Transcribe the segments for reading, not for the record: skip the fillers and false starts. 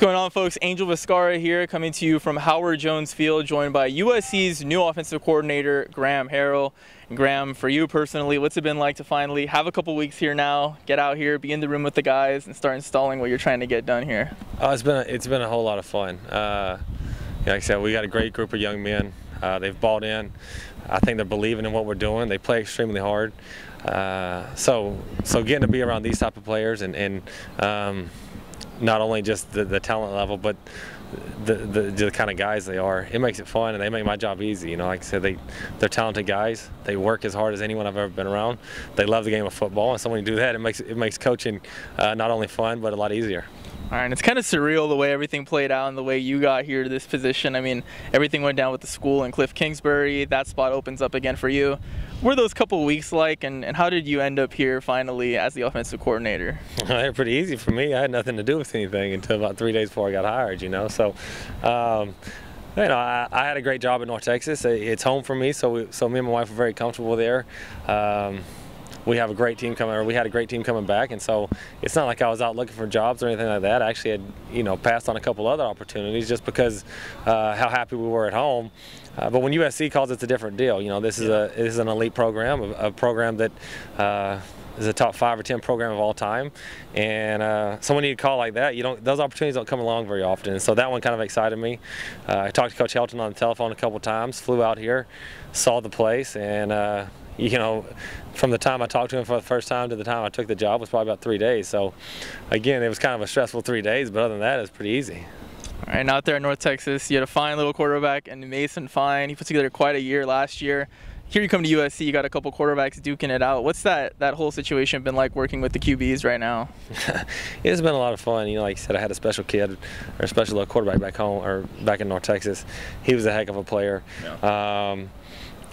going on, folks? Angel Viscarra here, coming to you from Howard Jones Field, joined by USC's new offensive coordinator, Graham Harrell. And Graham, for you personally, what's it been like to finally have a couple weeks here now, get out here, be in the room with the guys, and start installing what you're trying to get done here? It's been a whole lot of fun. Like I said, we got a great group of young men. They've bought in. I think they're believing in what we're doing. They play extremely hard. So getting to be around these type of players and not only just the talent level, but the kind of guys they are, it makes it fun, and they make my job easy. You know, like I said, they're talented guys. They work as hard as anyone I've ever been around. They love the game of football, and so when you do that, it makes coaching not only fun but a lot easier. All right, and it's kind of surreal the way everything played out and the way you got here to this position. I mean, everything went down with the school in Cliff Kingsbury. That spot opens up again for you. What were those couple of weeks like, and how did you end up here finally as the offensive coordinator? They were pretty easy for me. I had nothing to do with anything until about 3 days before I got hired, you know. So, I had a great job in North Texas. It's home for me, so me and my wife were very comfortable there. We have a great team coming, or we had a great team coming back, and so it's not like I was out looking for jobs or anything like that. I actually had, passed on a couple other opportunities just because how happy we were at home. But when USC calls, it's a different deal. You know, this is an elite program, a program that is a top 5 or 10 program of all time, and someone you call like that, those opportunities don't come along very often. And so that one kind of excited me. I talked to Coach Helton on the telephone a couple times, flew out here, saw the place, and from the time I talked to him for the first time to the time I took the job was probably about 3 days. So, again, it was kind of a stressful 3 days, but other than that, it was pretty easy. All right, and out there in North Texas, you had a fine little quarterback, and Mason Fine. He put together quite a year last year. Here you come to USC, you got a couple quarterbacks duking it out. What's that whole situation been like working with the QBs right now? It's been a lot of fun. You know, like I said, I had a special kid, or a special little quarterback back home, or back in North Texas. He was a heck of a player. Yeah.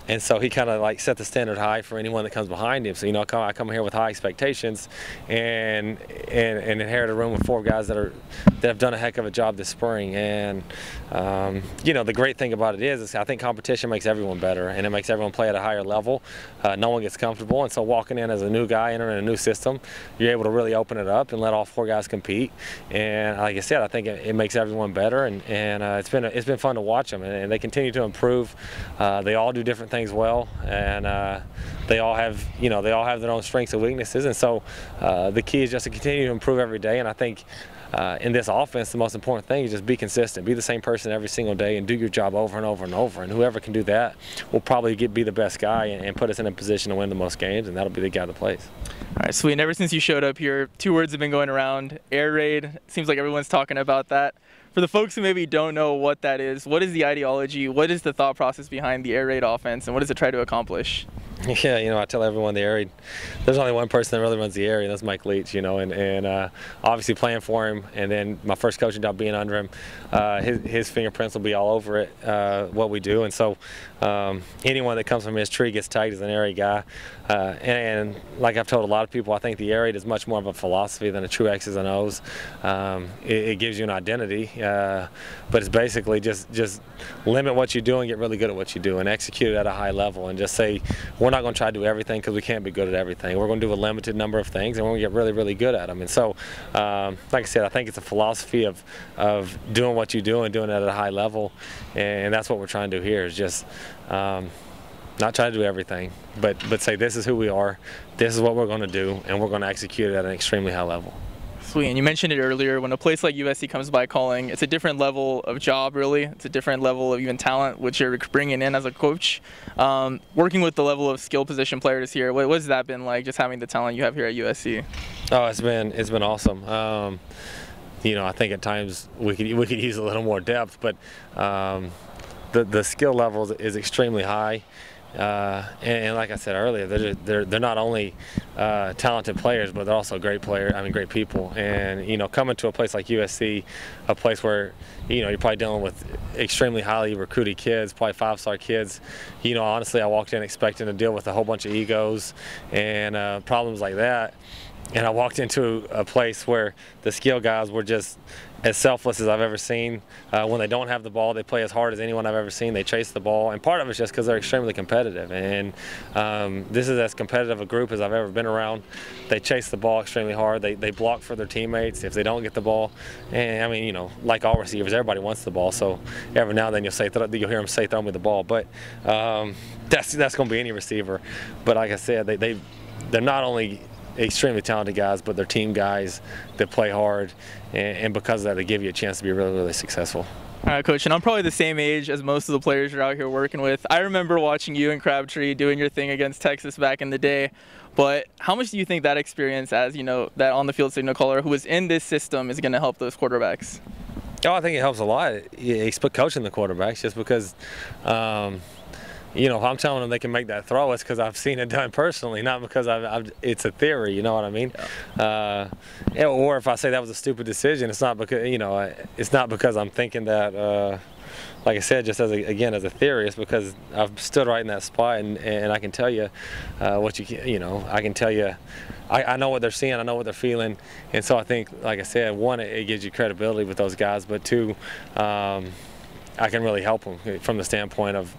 And so he kind of like set the standard high for anyone that comes behind him. So, I come here with high expectations and inherit a room of 4 guys that have done a heck of a job this spring. And, the great thing about it is I think competition makes everyone better, and it makes everyone play at a higher level. No one gets comfortable. And so walking in as a new guy, entering a new system, you're able to really open it up and let all 4 guys compete. And like I said, I think it makes everyone better. And it's been fun to watch them, and they continue to improve. They all do different things well, and they all have their own strengths and weaknesses, and so the key is just to continue to improve every day. And I think in this offense, the most important thing is just be consistent, be the same person every single day, and do your job over and over and over. And whoever can do that will probably be the best guy and put us in a position to win the most games, and that'll be the guy that plays. All right, sweet. And ever since you showed up here, 2 words have been going around: air raid. Seems like everyone's talking about that. For the folks who maybe don't know what that is, what is the ideology, what is the thought process behind the air raid offense, and what does it try to accomplish? Yeah, I tell everyone the air raid, there's only one person that really runs the air raid, and that's Mike Leach, and obviously playing for him, and then my first coaching job being under him, his fingerprints will be all over it, what we do. And so anyone that comes from his tree gets tagged as an air raid guy. And like I've told a lot of people, I think the air raid is much more of a philosophy than a true X's and O's. It gives you an identity, but it's basically just limit what you do and get really good at what you do and execute it at a high level, and just say, we're not going to try to do everything because we can't be good at everything. We're going to do a limited number of things, and we're going to get really, really good at them. And so, like I said, I think it's a philosophy of doing what you do and doing it at a high level, and that's what we're trying to do here, is just not try to do everything, but say, this is who we are, this is what we're going to do, and we're going to execute it at an extremely high level. Sweet. And you mentioned it earlier, when a place like USC comes by calling, it's a different level of job, really. It's a different level of even talent, which you're bringing in as a coach. Working with the level of skill position players here, what has that been like, just having the talent you have here at USC? Oh, it's been awesome. I think at times we could use a little more depth, but the skill level is extremely high. And like I said earlier, they're not only talented players, but they're also great people. And coming to a place like USC, a place where you're probably dealing with extremely highly recruited kids, probably 5-star kids. Honestly, I walked in expecting to deal with a whole bunch of egos and problems like that. And I walked into a place where the skill guys were just as selfless as I've ever seen. When they don't have the ball, they play as hard as anyone I've ever seen. They chase the ball, and part of it's just because they're extremely competitive. And this is as competitive a group as I've ever been around. They chase the ball extremely hard. They block for their teammates if they don't get the ball. And I mean, you know, like all receivers, everybody wants the ball. So every now and then you'll hear them say, "Throw me the ball." But that's going to be any receiver. But like I said, they're not only extremely talented guys, but they're team guys that play hard, and because of that, they give you a chance to be really, really successful. All right, Coach, and I'm probably the same age as most of the players you're out here working with. I remember watching you and Crabtree doing your thing against Texas back in the day, but how much do you think that experience as, you know, that on-the-field signal caller who was in this system is going to help those quarterbacks? Oh, I think it helps a lot. He's coaching the quarterbacks just because you know, if I'm telling them they can make that throw, it's because I've seen it done personally, not because it's a theory. You know what I mean? Yeah. Or if I say that was a stupid decision, it's not because, you know, it's not because I'm thinking that. Like I said, just as a theory, it's because I've stood right in that spot, and I can tell you you know, I can tell you. I know what they're seeing, I know what they're feeling, and so I think, like I said, one, it gives you credibility with those guys, but two, I can really help them from the standpoint of,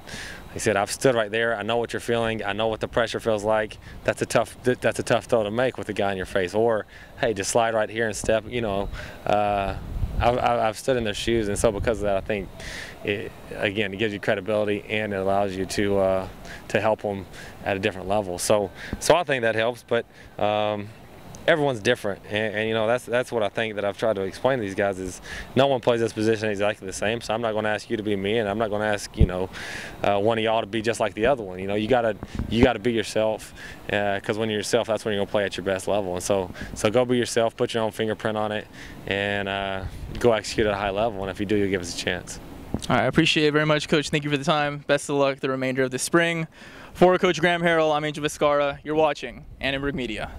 like I said, I've stood right there. I know what you're feeling. I know what the pressure feels like. That's a tough throw to make with the guy in your face. Or, hey, just slide right here and step. You know, I've stood in their shoes, and so because of that, I think, it gives you credibility, and it allows you to help them at a different level. So I think that helps, but. Everyone's different, and you know, that's what I think that I've tried to explain to these guys is no one plays this position exactly the same. So I'm not going to ask you to be me, and I'm not going to ask, you know, one of y'all to be just like the other one. You know, you gotta be yourself, because when you're yourself, that's when you're gonna play at your best level. And so go be yourself, put your own fingerprint on it, and go execute at a high level. And if you do, you'll give us a chance. All right, I appreciate it very much, Coach. Thank you for the time. Best of luck the remainder of the spring. For Coach Graham Harrell, I'm Angel Viscarra. You're watching Annenberg Media.